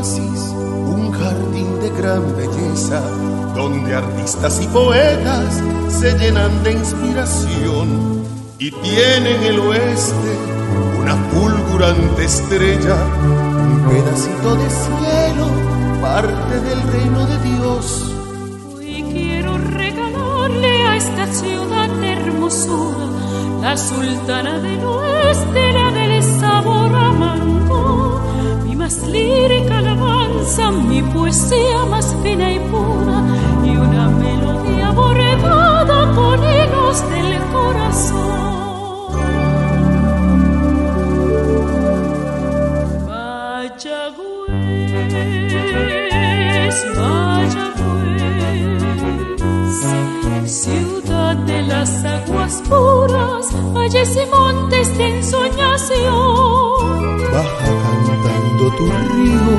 oasis, un jardín de gran belleza, donde artistas y poetas se llenan de inspiración y tienen el oeste una fulgurante estrella, un pedacito de cielo, parte del reino de Dios. Hoy quiero regalarle a esta ciudad de hermosura, la sultana del oeste, la del sabor amargo, mi más lírica alabanza, mi poesía más fina y pura, y una melodía bordada con hilos del corazón. Ciudad de las aguas puras, valles y montes de ensoñación. Baja cantando tu río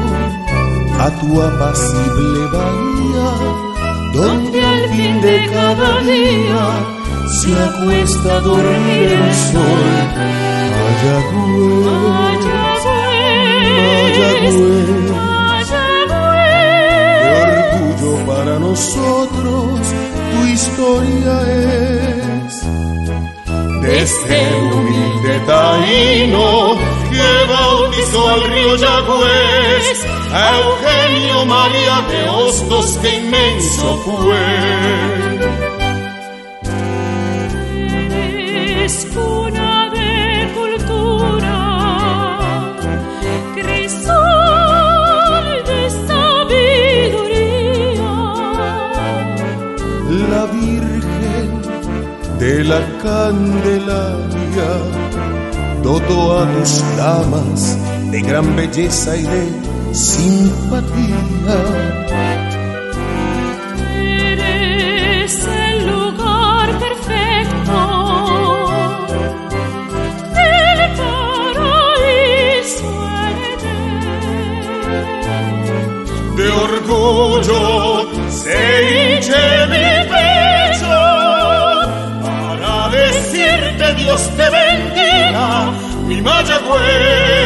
a tu apacible bahía, donde al fin de cada día se acuesta a dormir el sol. Mayagüez, para nosotros tu historia es de este humilde taíno que bautizó al río Yagüez, a Eugenio María de Hostos, que inmenso fue. Es cuna de cultura, crisol de sabiduría, la Virgen de la Candelaria dotó a tus damas de gran belleza y de simpatía. Eres el lugar perfecto, el paraíso Edén. De orgullo se hinche mi pecho para decirte Dios te bendiga, mi Mayagüez.